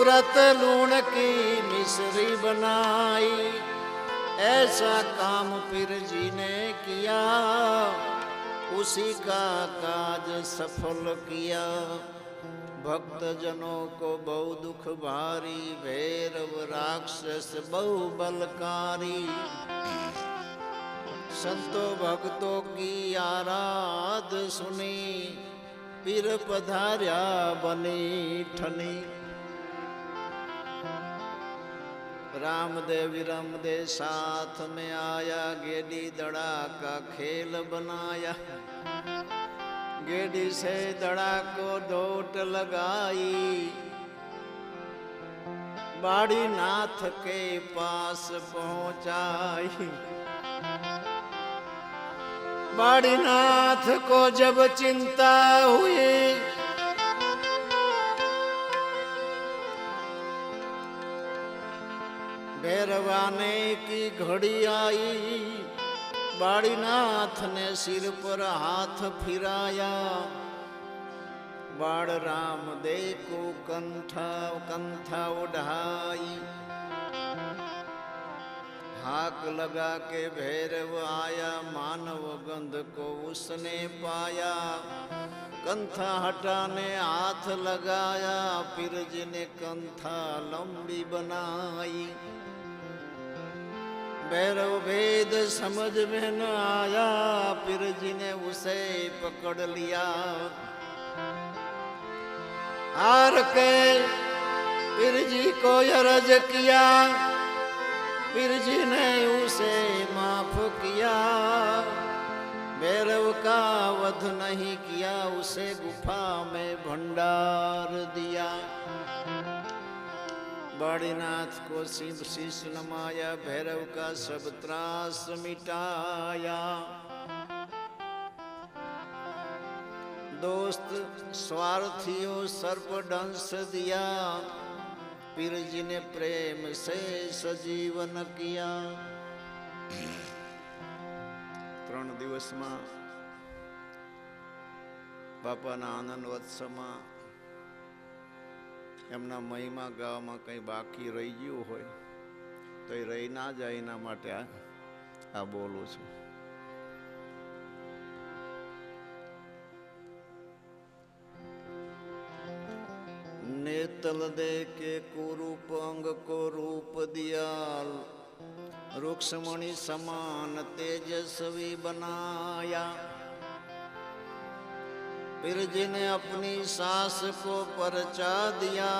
तुरत लूण की मिश्री बनाई। ऐसा काम पीर जी ने किया, उसी का काज सफल किया। भक्त जनों को बहु दुख भारी, भैरव राक्षस बहु बलकारी। संतों भक्तों की आराध सुनी, पीर पधार्या बनी ठनी। रामदेव विरमदेव साथ में आया, गेडी दड़ा का खेल बनाया। गेडी से दड़ा को डोट लगाई, बाड़ी नाथ के पास पहुंचाई। बाड़ी नाथ को जब चिंता हुई, भैरवाने की घड़ी आई। बाड़ीनाथ ने सिर पर हाथ फिराया, बाड़ रामदेव को कंथा उठाई। हाक लगा के भैरव आया, मानव गंध को उसने पाया। कंथा हटाने हाथ लगाया, पीर जी ने कंथा लंबी बनाई। भैरव भेद समझ में न आया, पीर जी ने उसे पकड़ लिया। हार के पीर जी को अर्ज किया, पीर जी ने उसे माफ किया। भैरव का वध नहीं किया, उसे गुफा में भंडार दिया। बाड़ीनाथ को शीश नमाया, भैरव का सब त्रास मिटाया। दोस्त स्वार्थियों सर्प दंश दिया, पीर जी ने प्रेम से सजीवन किया। 3 દિવસમાં બાપાના આનંદ વત્સમાં એમના મહિમા ગાવામાં કંઈ બાકી રહી ગયું હોય તો એ રહી ના જાય, એના માટે આ બોલું છું. नेतल दे के कुरूप अंग को रूप दिया, रुक्ष्मणि समान तेजस्वी बनाया। पीर जी ने अपनी सास को परचा दिया,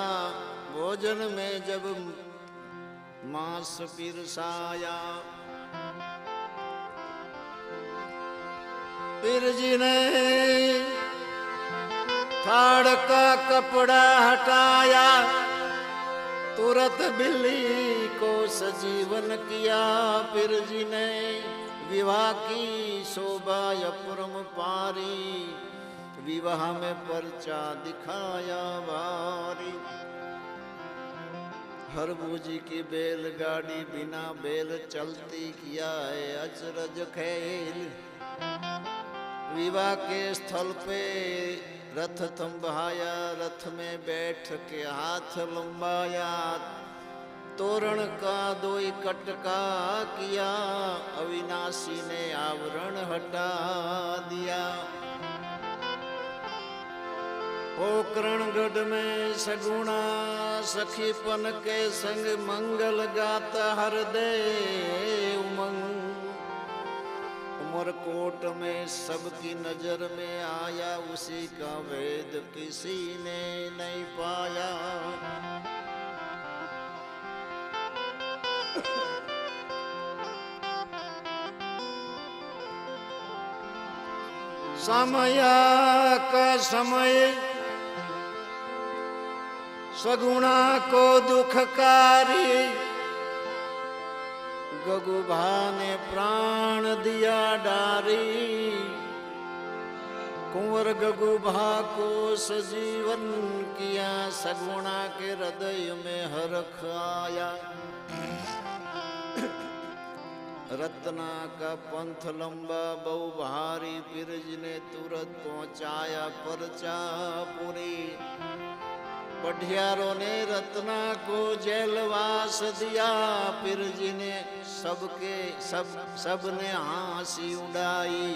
भोजन में जब मांस पिरसाया। पीर जी ने थाड़ का कपड़ा हटाया, तुरंत बिल्ली को सजीवन किया। पीर जी ने विवाह की शोभा अपरम पारी, विवाह में पर्चा दिखाया भारी। हरबूजी की बैलगाड़ी बिना बैल चलती, किया है अचरज खेल। विवाह के स्थल पे रथ थंभाया, रथ में बैठ के हाथ लंबाया। तोरण का 2 कटका किया, अविनाशी ने आवरण हटा दिया। पोकरणगढ़ में सगुणा सखीपन के संग मंगल गाता हरदेव उमंग। उमरकोट में सबकी नजर में आया, उसी का वेद किसी ने नहीं पाया। समय का समय सगुणा को दुखकारी, गगुभा ने प्राण दिया डारी। कुंवर गगुभा को सजीवन किया, सगुणा के हृदय में हर्ष आया। रत्ना का पंथ लंबा बहु भारी, पीर जी ने तुरंत पहुंचाया परचा पुरी। पढ़ियारों ने रत्ना को जेलवास दिया, पीर जी ने सबने हंसी उड़ाई।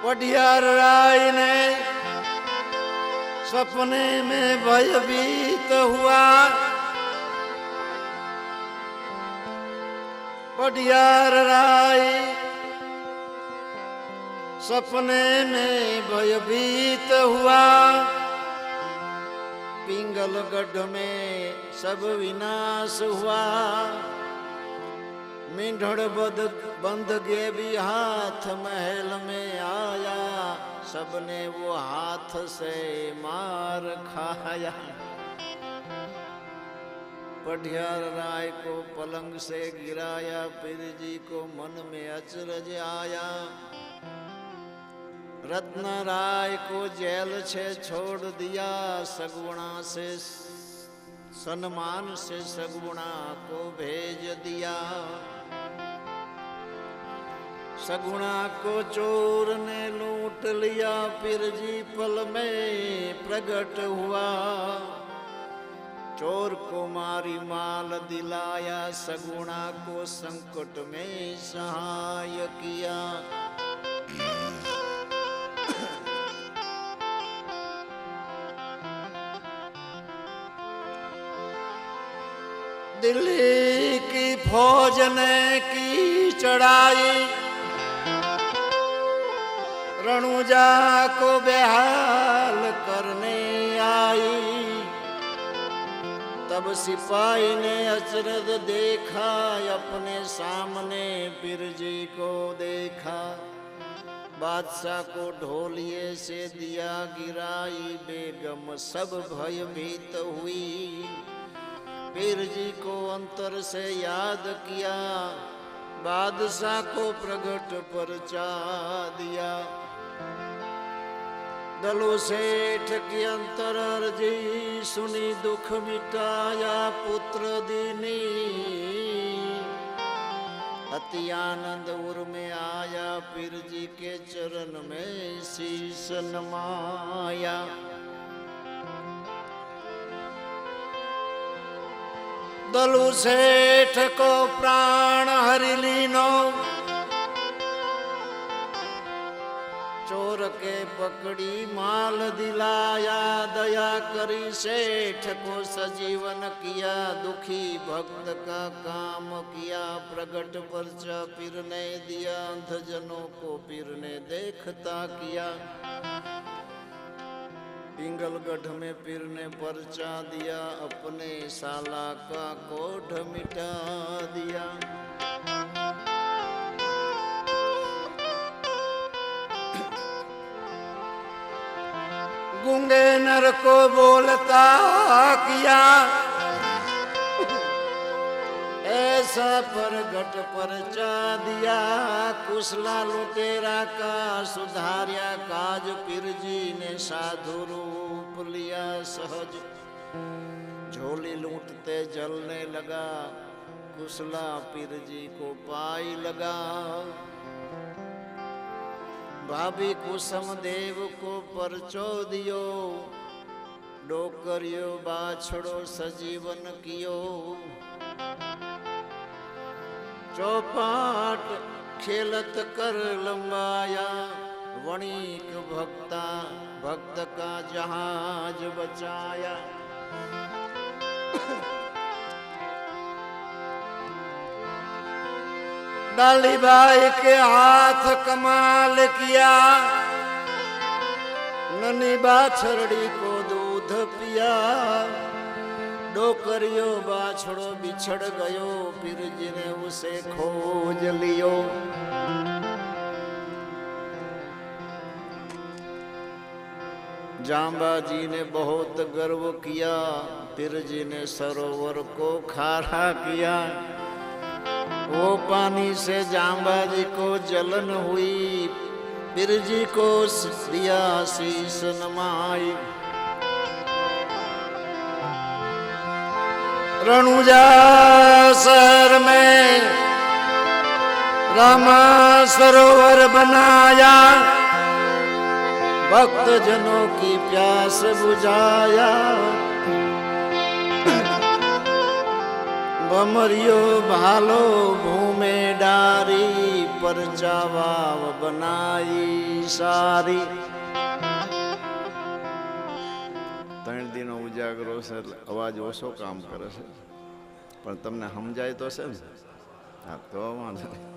पढ़ियार राय ने सपने में भयभीत हुआ, पढ़ियार राय सपने में भयभीत हुआ। पिंगलगढ़ में सब विनाश हुआ, मींढड़ बंद गए भी हाथ महल में आया, सबने वो हाथ से मार खाया। पढ़ियार राय को पलंग से गिराया, पीर जी को मन में अचरज आया। रत्न राय को जेल से छोड़ दिया, सगुणा से सम्मान से सगुणा को भेज दिया। सगुणा को चोर ने लूट लिया, पीर जी पल में प्रकट हुआ। चोर को मारी माल दिलाया, सगुणा को संकट में सहाय किया। दिल्ली की फौज ने की चढ़ाई, रणुजा को बेहाल करने आई। तब सिपाही ने अचरज देखा, अपने सामने पीर जी को देखा। बादशाह को ढोलिए से दिया गिराई, बेगम सब भयभीत हुई। पीर जी को अंतर से याद किया, बादशाह को प्रगट परचा दिया। दलो सेठ की अंतर अर्जी सुनी, दुख मिटाया पुत्र दीनी। अति आनंद उर में आया, पीर जी के चरण में शीश नमाया। दलु सेठ को प्राण हरि लीनो, चोर के पकड़ी माल दिलाया। दया करी सेठ को सजीवन किया, दुखी भक्त का काम किया। प्रगट परचा पीर ने दिया, अंधजनों को पीर ने देखता किया। पिंगलगढ़ में पीर ने परचा दिया, अपने साला का कोढ़ मिटा दिया। गूंगे नर को बोलता किया, ऐसा प्रगट परचा दिया। कुशला लुटेरा का सुधारिया काज, पीर जी ने साधु रूप लिया सहज। झोली लूटते जलने लगा, कुशला पीर जी को पाई लगा। भाभी कुसुम देव को परचो दियो, डोकरियो बाछड़ो सजीवन कियो। चौपाट खेलत कर लंबाया, वणिक भक्त का जहाज बचाया। डाली बाई के हाथ कमाल किया, ननी बाछड़ी को दूध पिया। डोकरियो बाछड़ो बिछड़ गयो, पीर जी ने उसे खोज लियो। जांबा जी ने बहुत गर्व किया, पीर जी ने सरोवर को खारा किया। वो पानी से जांबा जी को जलन हुई, पीर जी को दिया शीश नमाई। रणुजा शहर में रामा सरोवर बनाया, भक्त जनों की प्यास बुझाया। बमरियो भालो भूमे डारी, परचा वाव बनाई सारी। 3 दिनो उजागरो से अवाज ओछो काम करे छे, पण तमने समजाय तो छे ने? हाँ तो वांधो नहीं।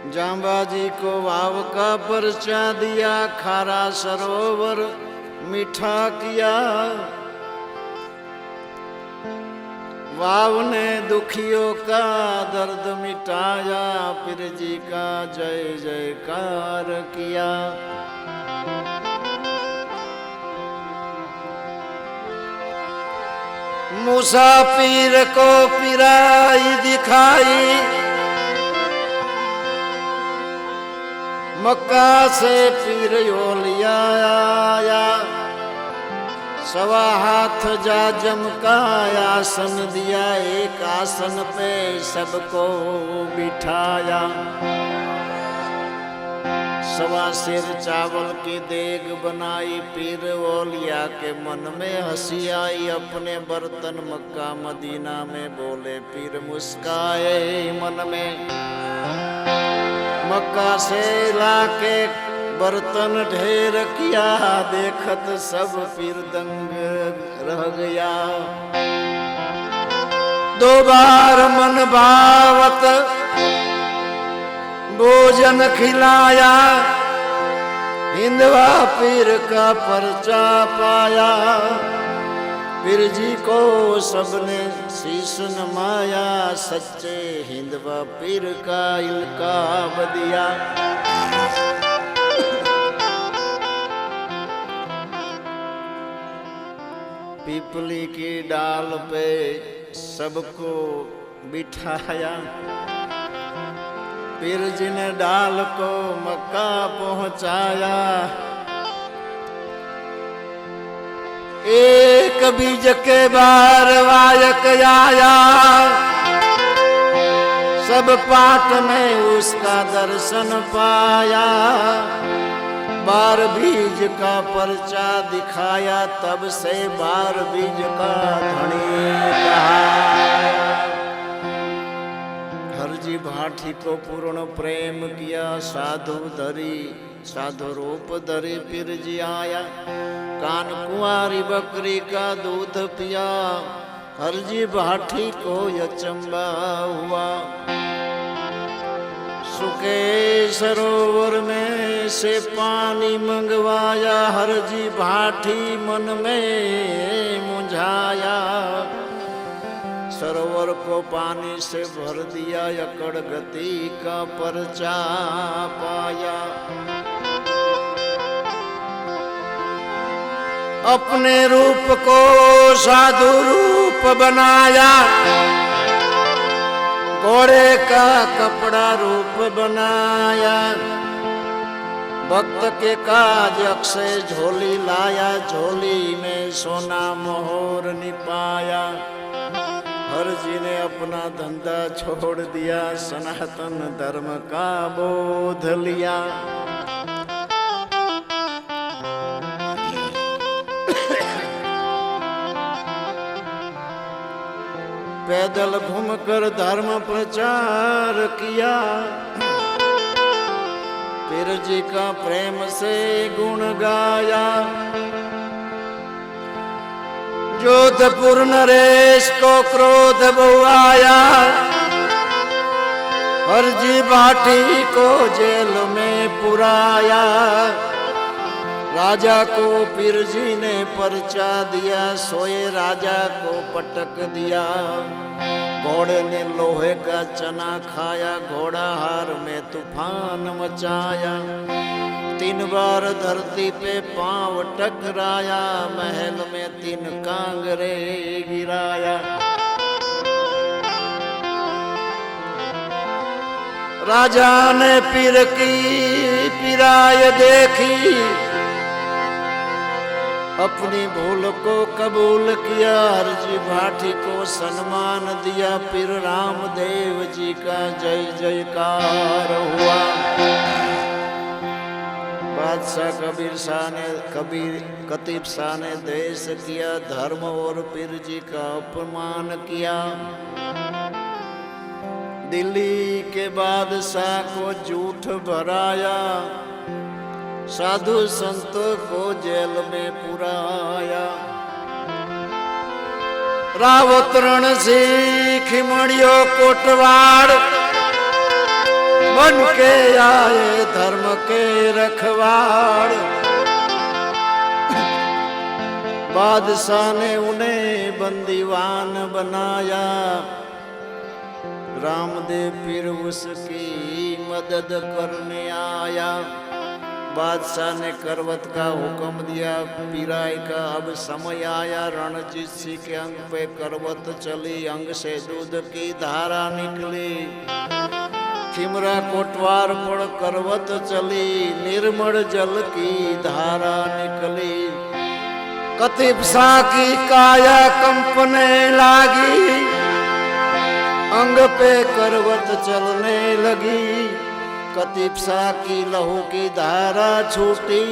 जांबाजी को वाव का परचा दिया, खारा सरोवर मीठा किया। वाव ने दुखियों का दर्द मिटाया, पीर जी का जय जयकार किया। मुसाफिर को पिराई दिखाई, मक्का से पीर योलिया आया। 1.25 हाथ जा जमकाया, आसन दिया, एक आसन पे सबको बिठाया। 1.25 सेर चावल की देग बनाई, पीर ओलिया के मन में हंसी आई। अपने बर्तन मक्का मदीना में बोले, पीर मुस्काए मन में। मक्का से लाके बर्तन ढेर किया, देखत सब पीर दंग रह गया। 2 बार मन भावत भोजन खिलाया, हिंदवा पीर का परचा पाया। पीर जी को सबने शीश नमाया, सच्चे हिंदवा पीर का इल्काब दिया। पीपली की डाल पे सबको बिठाया, पीर जी ने डाल को मक्का पहुंचाया। एक बीज के बार वायक आया, सब पाठ में उसका दर्शन पाया। 12 बीज का परचा दिखाया, तब से 12 बीज का धनी कहा। हरजी भाटी को पूर्ण प्रेम किया, साधु रूप धरी पीर जी आया। कान कुंवारी बकरी का दूध पिया, हरजी भाटी को अचंबा हुआ। सूखे सरोवर में से पानी मंगवाया, हरजी भाटी मन में मुंझाया। सरोवर को पानी से भर दिया, अकड़ गति का परचा पाया। अपने रूप को साधु रूप बनाया, घोड़े का कपड़ा रूप बनाया। भक्त के काज अक्षय झोली लाया, झोली में सोना मोहर निपाया। हर जी ने अपना धंधा छोड़ दिया, सनातन धर्म का बोध लिया। पैदल घूमकर धर्म प्रचार किया, पीर जी का प्रेम से गुण गाया। जोधपुर नरेश को क्रोध बुआया, हरजी भाटी को जेल में पुराया। राजा को पीर जी ने परचा दिया, सोए राजा को पटक दिया। घोड़े ने लोहे का चना खाया, घोड़ा हार में तूफान मचाया। 3 बार धरती पे पांव टकराया, महल में 3 कांगरे गिराया। राजा ने पीर की पिराय देखी, अपनी भूल को कबूल किया, हरजी भाटी को सम्मान दिया, फिर रामदेव जी का जय जयकार हुआ। बादशाह कतीब शाह ने द्वेष किया, धर्म और पीर जी का अपमान किया। दिल्ली के बादशाह को झूठ भराया, साधु संतों को जेल में पुराया। रावत रण सिख मड़ियो कोटवाड़, बन के आए धर्म के रखवाड़। बादशाह ने उन्हें बंदीवान बनाया, रामदेव पीर उसकी मदद करने आया। बादशाह ने करवत का हुक्म दिया, पीराई का अब समय आया। रणजीत सिंह के अंग पे करवत चली, अंग से दूध की धारा निकली। खिमरा कोटवार पर करवत चली, निर्मल जल की धारा निकली। कतीब शाह की काया कंपने लागी, अंग पे करवत चलने लगी। कतीब शाह की लहू की धारा छूटी,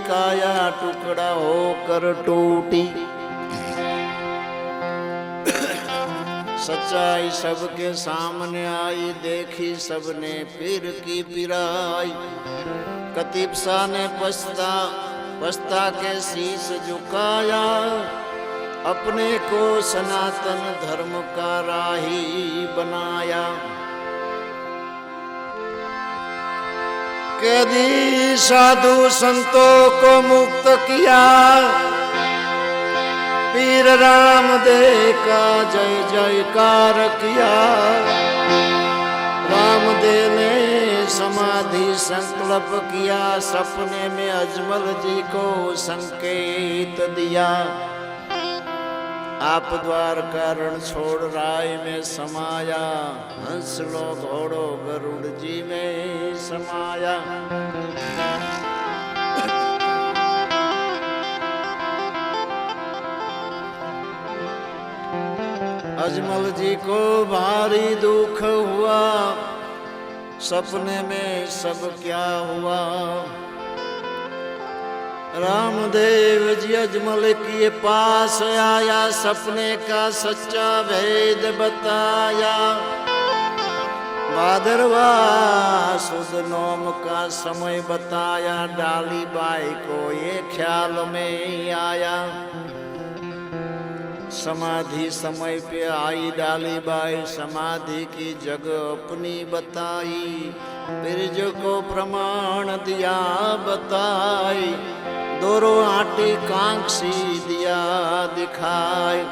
काया टुकड़ा होकर टूटी। सच्चाई सबके सामने आई, देखी सबने पीर की पिराई। कतीब शाह ने पछता के शीश झुकाया, अपने को सनातन धर्म का राही बनाया। कैदी साधु संतों को मुक्त किया, पीर रामदेव का जय जयकार किया। रामदेव ने समाधि संकल्प किया, सपने में अजमल जी को संकेत दिया। आप द्वार का रण छोड़ राय में समाया, हंस लो घोड़ो गरुड़ जी में समाया। अजमल जी को भारी दुख हुआ, सपने में सब क्या हुआ। रामदेव जी अजमल के पास आया, सपने का सच्चा भेद बताया। भादरवा सुद नोम का समय बताया, डाली बाई को ये ख्याल में आया। समाधि समय पे आई डाली बाई, समाधि की जगह अपनी बताई। बिरज को प्रमाण दिया बताई, दोरो आटी कांक्षी दिया दिखाई।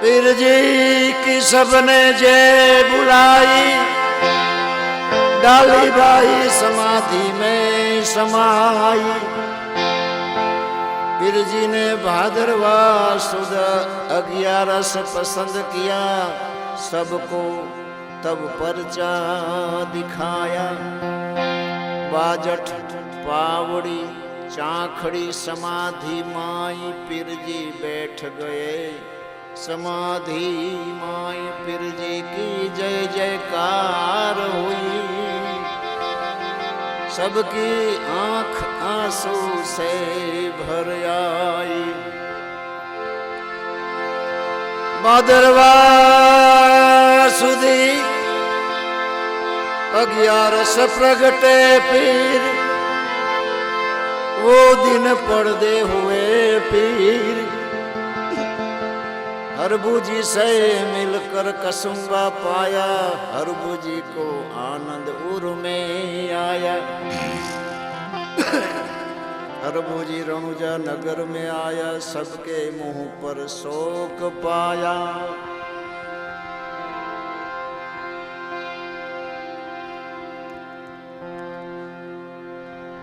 पीर जी की सबने जय बुलाई, डाली बाई समाधि में समाई। पीर जी ने भादरवा सुद 11 पसंद किया, सबको तब परचा दिखाया। बाजट पावड़ी चाखड़ी समाधि माई, पीर जी बैठ गए समाधि माई। पीर जी की जय जयकार हुई, सबकी आंख आंसू से भर आई। भादरवा सुदी 11 प्रगटे पीर, वो दिन पर्दे हुए पीर। हरबूजी से मिलकर कसुम्बा पाया, हरबूजी को आनंद उर में आया। हरबूजी रणुजा नगर में आया, सबके मुंह पर शोक पाया।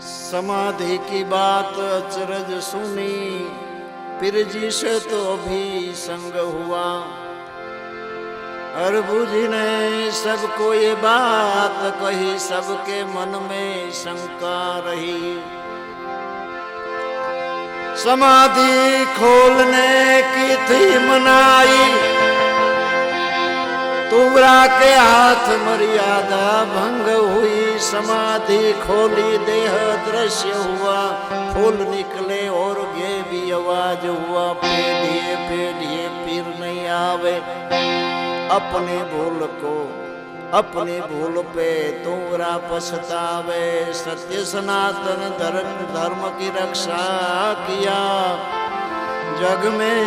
समाधि की बात अचरज सुनी, पीर जी से तो भी संग हुआ। हरबूजी ने सबको ये बात कही, सबके मन में शंका रही। समाधि खोलने की थी मनाई, तुवरा के हाथ मर्यादा भंग हुई। समाधि खोली देह दृश्य हुआ, फूल निकले और ये भी आवाज हुआ। पेढ़िए पेढ़िए पीर नहीं आवे, अपने भूल को अपनी भूल पे तुवरा पछतावे। सत्य सनातन धर्म की रक्षा किया, जग में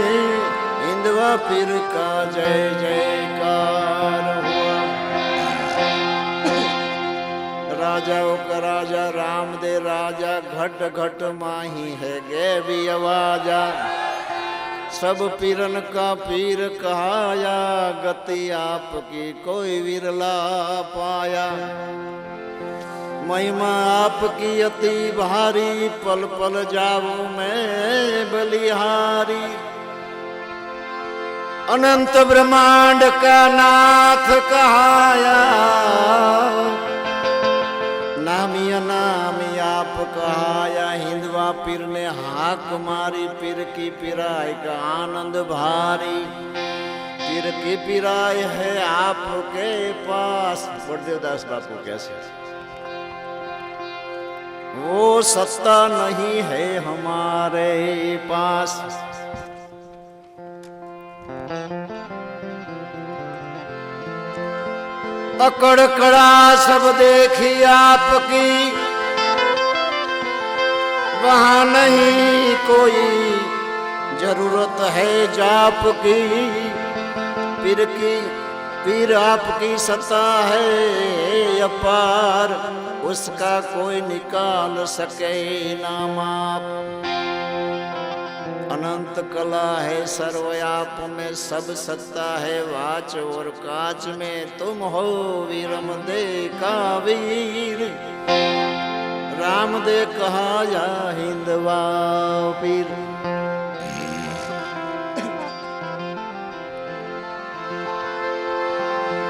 हिंदवा पीर का जय जयकार हुआ। राजाओं का राजा राम दे राजा, घट घट माही है गे भी आवाजा। सब पीरन का पीर कहाया, गति आपकी कोई विरला पाया। महिमा आपकी अति भारी, पल पल जाऊं मैं बलिहारी। अनंत ब्रह्मांड का नाथ कहाया, नामी अनामी आप कहाया। हिंदवा पीर ने हाक मारी, पीर की पिराई का आनंद भारी। पीर की पिराई है आपके पास। बड़देव दास बापू कैसे, वो सत्ता नहीं है हमारे पास। अकड़ कड़ा सब देखी आपकी, वहां नहीं कोई जरूरत है जाप की। पीर आपकी सत्ता है अपार, उसका कोई निकाल सके ना माप। अनंत कला है सर्वयाप में, सब सत्ता है वाच और काच में। तुम हो वीरम दे का वीर, राम दे कहा जा हिंदवा पीर।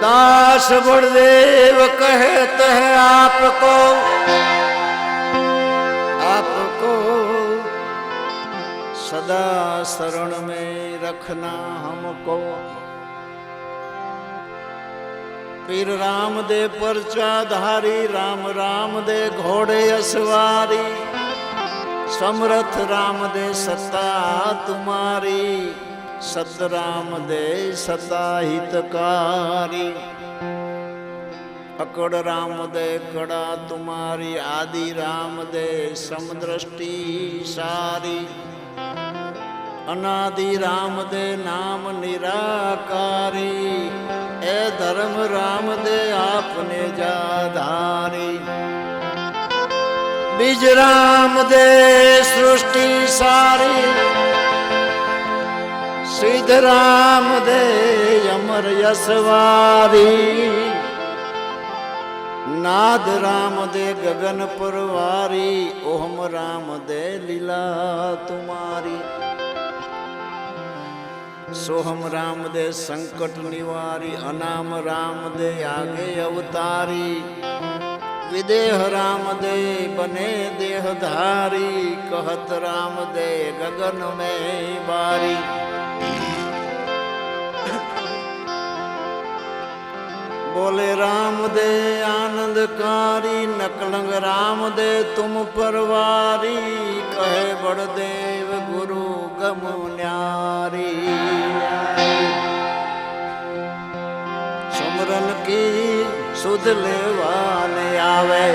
दास बड़देव कहते हैं आपको सदा शरण में रखना हमको। पीर राम दे परचाधारी, राम राम दे घोड़े असवारी। समर्थ राम दे सत्ता तुम्हारी, सत राम दे सत्ता हितकारी। अकड़ राम दे कड़ा तुम्हारी, आदि राम दे समदृष्टि सारी। अनादि राम दे नाम निराकारी, ए धर्म राम दे आपने जाधारी। बीज राम दे सृष्टि सारी, सिद्ध राम दे अमर यशवारी। नाद राम दे गगन परवारी, ओम राम दे लीला तुम्हारी। सोहम राम दे संकट निवारी, अनाम राम दे आगे अवतारी। विदेह राम दे बने देहधारी, कहत राम दे गगन में बारी। बोले राम दे आनंदकारी, नकलंग राम दे तुम परवारी। कहे बड़देव गुरु गम न्यारी, सुमरन की सुध लेवाने आवे।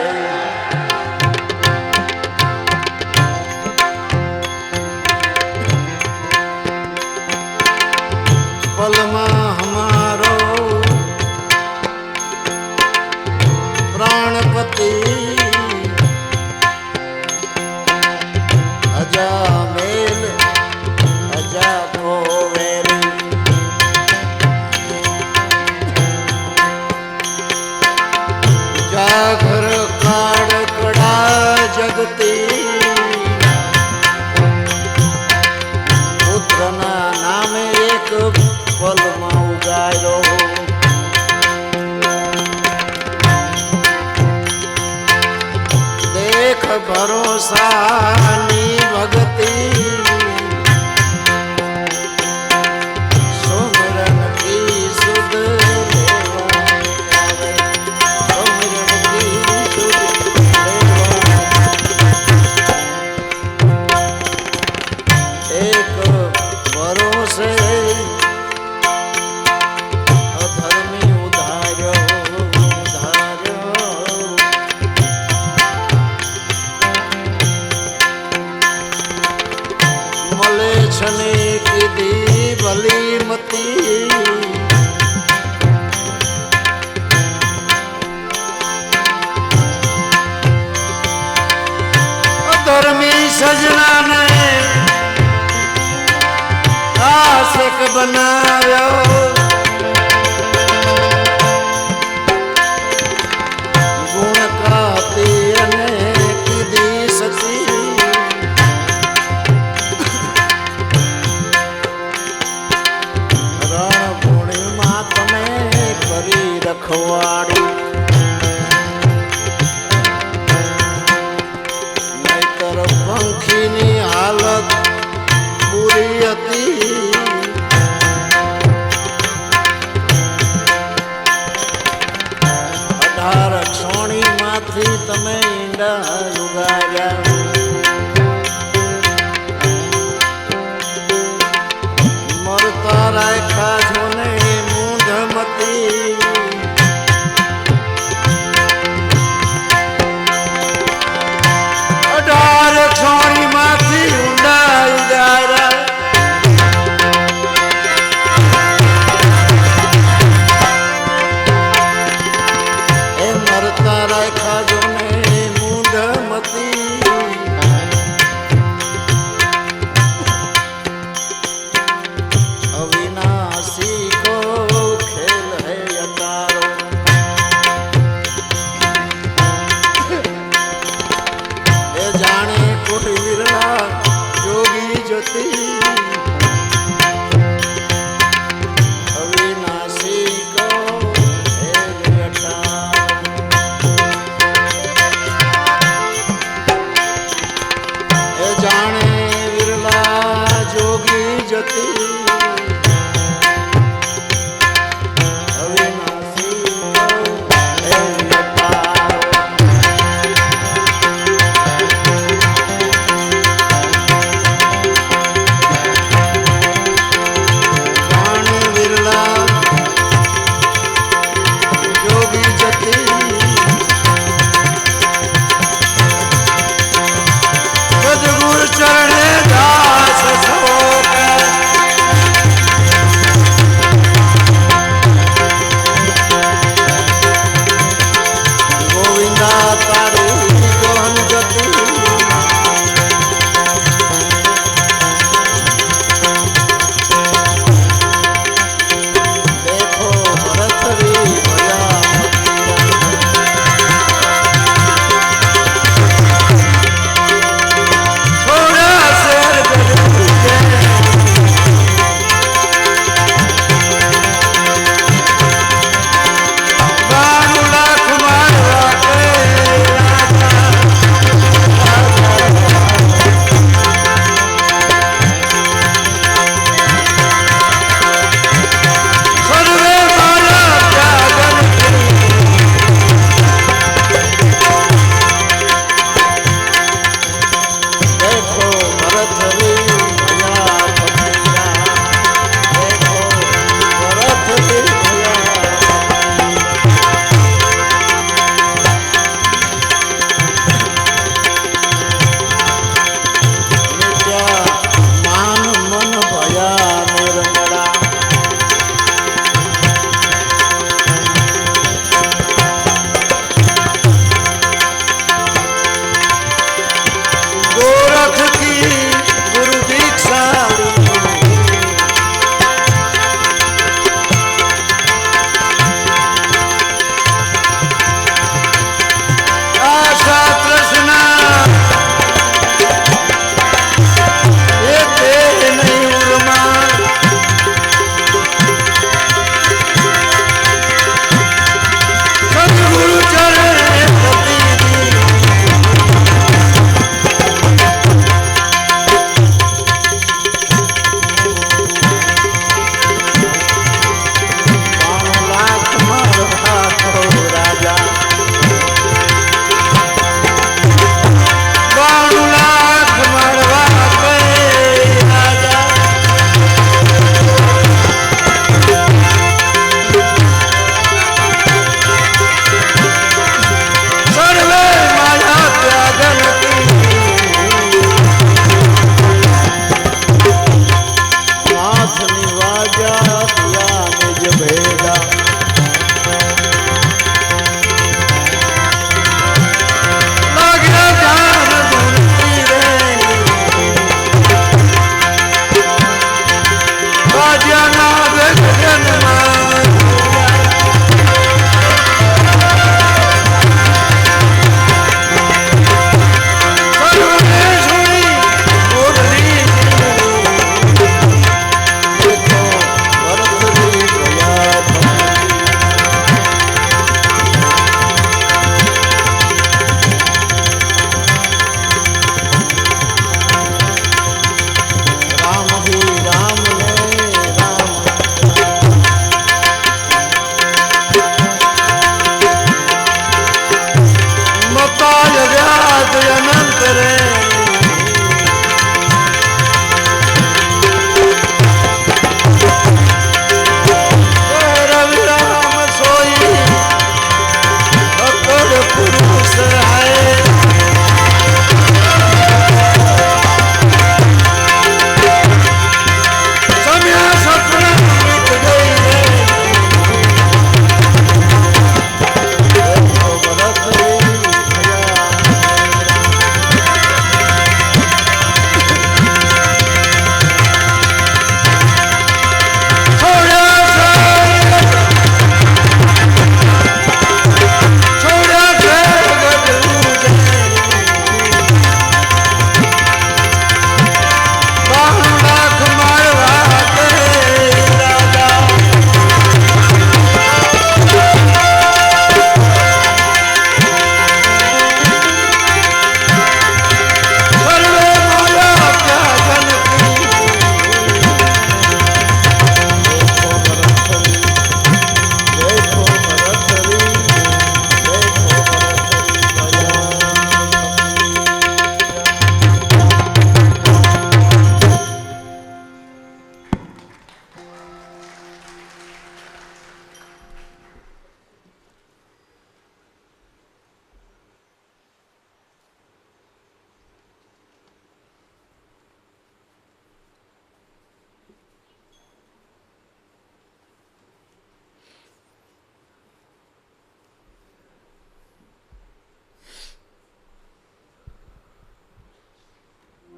पलमा हमारो प्राणपति, अजा मेल अजा कोवेरी। जागर काड़ कड़ा जगती, पुत्र ना नाम एक पल में उगायो। देख भरोसा नी भगती, પાક બનાવ્યો ગુણ કાપી અને કીધી સતી રણભૂમિમાં તમે કરી રખવાડું નહીતર પંખીની હાલત પૂરી હતી 18 છોણી માંથી તમે ઈંડા ઉગાડ્યા